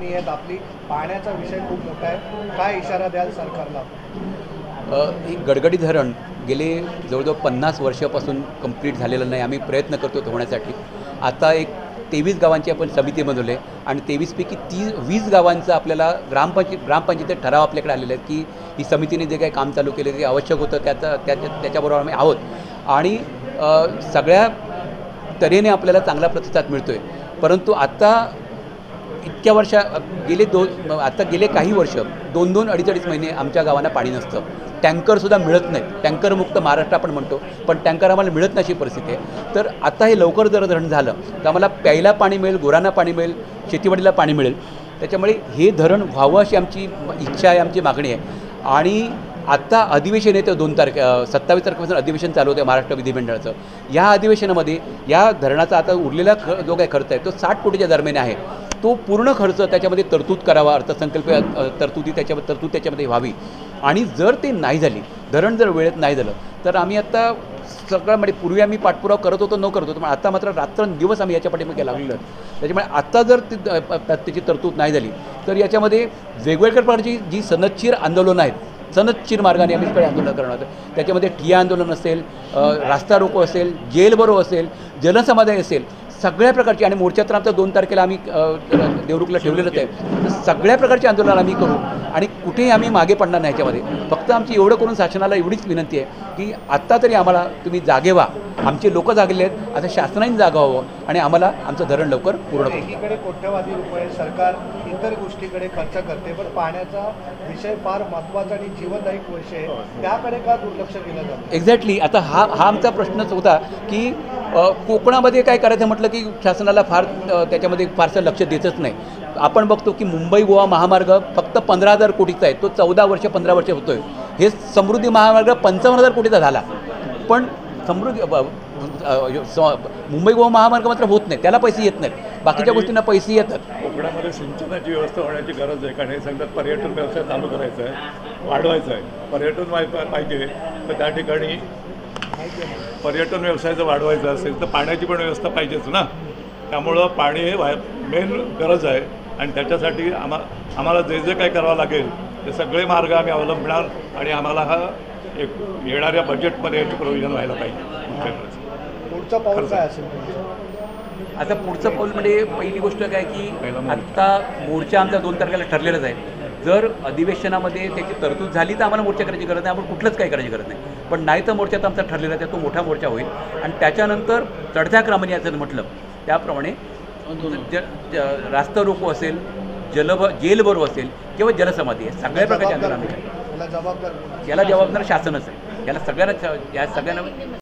मागणी आहेत आपली, पाण्याचा विषय खूप मोठा आहे, काय इशारा द्याल सरकारला? एक गडगडी धरण गेले जवळजवळ 50 वर्षापासून कंप्लीट झालेलं नाही. आम्ही प्रयत्न करतो होण्यासाठी. आता एक 23 गावांची आपण समिती बनवली आहे आणि 23पैकी 20 गावांचं आपल्याला ग्रामपंचायत ठराव आपल्याकडे आलेले आहेत की ही समितीने जे काही काम चालू केले ते आवश्यक होतं, त्याच्याबरोबर आम्ही आहोत आणि सगळ्या तऱ्हेने आपल्याला चांगला प्रतिसाद मिळतो आहे. परंतु आता इतक्या गेले काही वर्ष 2-2, 2.5 महिने आमच्या गावांना पाणी नसतं. टँकरसुद्धा मिळत नाहीत. टँकरमुक्त महाराष्ट्र आपण म्हणतो, पण टँकर आम्हाला मिळत नाही अशी परिस्थिती आहे. तर आता हे लवकर जर धरण झालं तर आम्हाला प्यायला पाणी मिळेल, गुरांना पाणी मिळेल, शेतीवाडीला पाणी मिळेल. त्याच्यामुळे हे धरण व्हावं अशी आमची इच्छा आहे, आमची मागणी आहे. आणि आत्ता अधिवेशन येतं 27 तारखेपासून अधिवेशन चालू होतं महाराष्ट्र विधिमंडळाचं. या अधिवेशनामध्ये या धरणाचा आता उरलेला जो काही खर्च आहे तो 60 कोटीच्या दरम्यान आहे. तो पूर्ण खर्च त्याच्यामध्ये तरतूद करावा, अर्थसंकल्प तरतूद त्याच्यामध्ये व्हावी. आणि जर ते नाही झाली, धरण जर वेळेत नाही झालं तर आम्ही आता सगळ्यामध्ये पूर्वी आम्ही पाठपुरावा करत होतो पण आता मात्र रात्रंदिवस आम्ही याच्या पाठीमागे लागलेलो आहोत. त्याच्यामुळे आत्ता जर त्याची तरतूद नाही झाली तर याच्यामध्ये वेगवेगळ्या प्रकारची जी सनदशीर आंदोलनं आहेत, सनदशीर मार्गाने आम्ही इकडे आंदोलन करणार आहोत. त्याच्यामध्ये ठिय्या आंदोलन असेल, रास्ता रोको असेल, जेल भरो असेल, जनसमाधान असेल, सगळ्या प्रकारची. आणि मोर्चा तर आमचा 2 तारखेला आम्ही देवरुखला ठेवलेलंच आहे. तर सगळ्या प्रकारचे आंदोलन आम्ही करू आणि कुठेही आम्ही मागे पडणार नाही याच्यामध्ये. फक्त आमची एवढं करून शासनाला एवढीच विनंती आहे की आत्ता तरी आम्हाला तुम्ही जागे व्हा. आमचे लोक जागलेले आहेत, आता शासनाने जागा व्हावं आणि आम्हाला आमचं धरण लवकर पूर्ण करू. एकीकडे कोट्यवधी रुपये सरकार इतर गोष्टीकडे खर्च करते, पण पाण्याचा विषय फार महत्त्वाचा आणि जीवनदायक विषय आहे, त्याकडे का दुर्लक्ष केलं जातं? एक्झॅक्टली. आता हा आमचा प्रश्नच होता की कोकणामध्ये काय करायचं म्हटलं की शासनाला त्याच्यामध्ये फारसं लक्ष देतच नाही. आपण बघतो की मुंबई गोवा महामार्ग फक्त 15,000 कोटीचा आहे, तो 14 वर्ष 15 वर्ष होतो आहे. हे समृद्धी महामार्ग 55,000 कोटीचा झाला, पण मुंबई गोवा महामार्ग मात्र होत नाही, त्याला पैसे येत नाहीत, बाकीच्या गोष्टींना पैसे येतात. कोकणामध्ये सिंचनाची व्यवस्था होण्याची गरज आहे, कारण हे सांगतात पर्यटन व्यवसाय चालू करायचा आहे, वाढवायचा आहे. पर्यटन पाहिजे तर त्या ठिकाणी पर्यटन व्यवसाय जर वाढवायचा असेल तर पाण्याची पण व्यवस्था पाहिजेच ना. त्यामुळं पाणी हे मेन गरज आहे आणि त्याच्यासाठी आम्हाला जे काय करावं लागेल ते सगळे मार्ग आम्ही अवलंबणार आणि आम्हाला हा एक येणाऱ्या बजेटमध्ये याची प्रोव्हिजन व्हायला पाहिजे. पुढचं पाऊल काय असेल? आता पुढचं पाऊल म्हणजे पहिली गोष्ट काय की आत्ता मोर्चा आमचा 2 तारखेला ठरलेलाच आहे. जर अधिवेशनामध्ये त्याची तरतूद झाली तर आम्हाला मोर्चा करायची गरज नाही, आपण कुठलंच काही करायची गरज नाही. पण नाही तर मोर्चा तर आमचा ठरलेला आहे, तो मोठा मोर्चा होईल. आणि त्याच्यानंतर चढत्या क्रमाने याचं म्हटलं त्याप्रमाणे रास्ता रोको असेल, जेल भरो असेल किंवा जलसमाधी आहे, सगळ्या प्रकारचे आंदोलन आम्ही याला जबाबदार शासनच आहे. याला सगळ्यांना